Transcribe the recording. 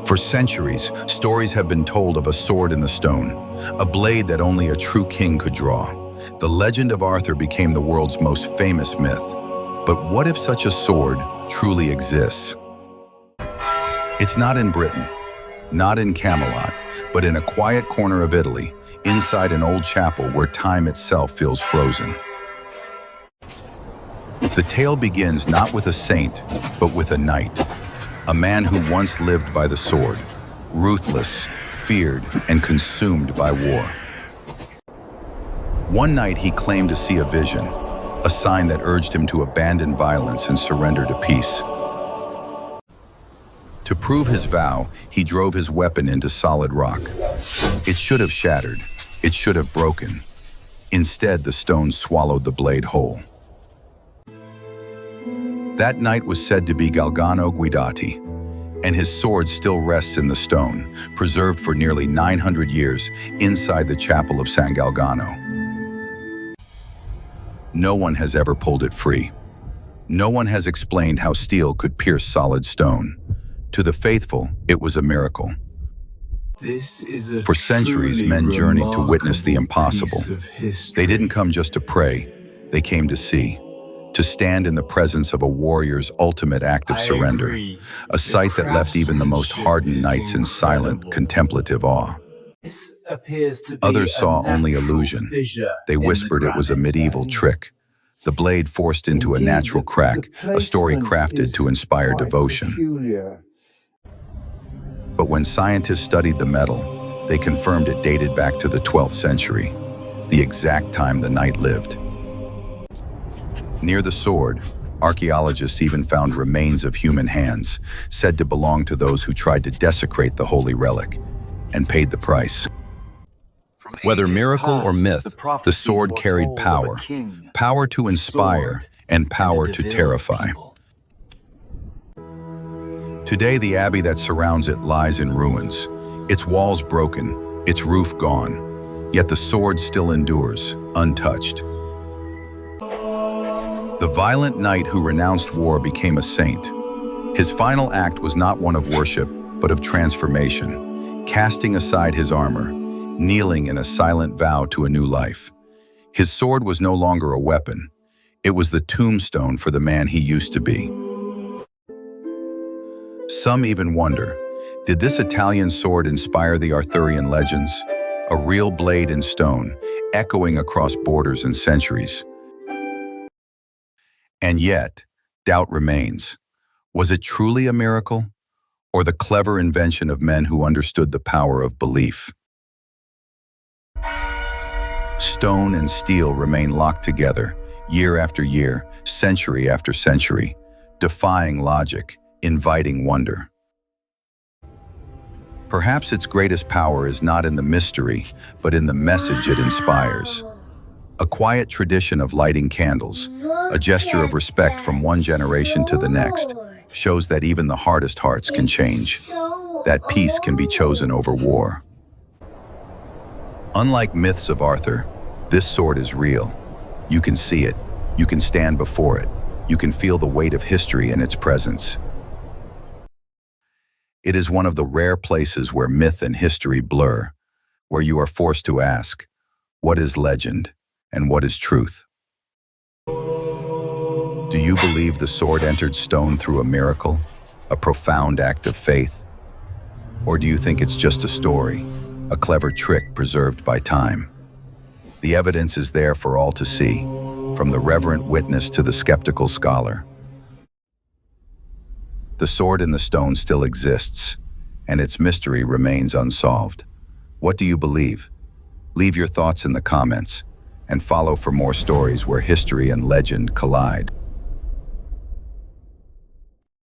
For centuries, stories have been told of a sword in the stone, a blade that only a true king could draw. The legend of Arthur became the world's most famous myth. But what if such a sword truly exists? It's not in Britain, not in Camelot, but in a quiet corner of Italy, inside an old chapel where time itself feels frozen. The tale begins not with a saint, but with a knight. A man who once lived by the sword, ruthless, feared, and consumed by war. One night he claimed to see a vision, a sign that urged him to abandon violence and surrender to peace. To prove his vow, he drove his weapon into solid rock. It should have shattered, it should have broken. Instead, the stone swallowed the blade whole. That night was said to be Galgano Guidotti, and his sword still rests in the stone, preserved for nearly 900 years inside the chapel of San Galgano. No one has ever pulled it free. No one has explained how steel could pierce solid stone. To the faithful, it was a miracle. For centuries, men journeyed to witness the impossible. They didn't come just to pray, they came to see. To stand in the presence of a warrior's ultimate act of surrender, a sight that left even the most hardened knights in silent, contemplative awe. Others saw only illusion. They whispered it was a medieval trick, the blade forced into a natural crack, a story crafted to inspire devotion. But when scientists studied the metal, they confirmed it dated back to the 12th century, the exact time the knight lived. Near the sword, archaeologists even found remains of human hands, said to belong to those who tried to desecrate the holy relic, and paid the price. Whether miracle or myth, the sword carried power, power to inspire and power to terrify. Today, the abbey that surrounds it lies in ruins, its walls broken, its roof gone, yet the sword still endures, untouched. The violent knight who renounced war became a saint. His final act was not one of worship, but of transformation, casting aside his armor, kneeling in a silent vow to a new life. His sword was no longer a weapon. It was the tombstone for the man he used to be. Some even wonder, did this Italian sword inspire the Arthurian legends? A real blade in stone, echoing across borders and centuries. And yet, doubt remains. Was it truly a miracle, or the clever invention of men who understood the power of belief? Stone and steel remain locked together, year after year, century after century, defying logic, inviting wonder. Perhaps its greatest power is not in the mystery, but in the message it inspires. A quiet tradition of lighting candles, a gesture of respect from one generation to the next, shows that even the hardest hearts can change, that peace can be chosen over war. Unlike myths of Arthur, this sword is real. You can see it, you can stand before it, you can feel the weight of history in its presence. It is one of the rare places where myth and history blur, where you are forced to ask, what is legend and what is truth? Do you believe the sword entered stone through a miracle, a profound act of faith? Or do you think it's just a story, a clever trick preserved by time? The evidence is there for all to see, from the reverent witness to the skeptical scholar. The sword in the stone still exists, and its mystery remains unsolved. What do you believe? Leave your thoughts in the comments, and follow for more stories where history and legend collide.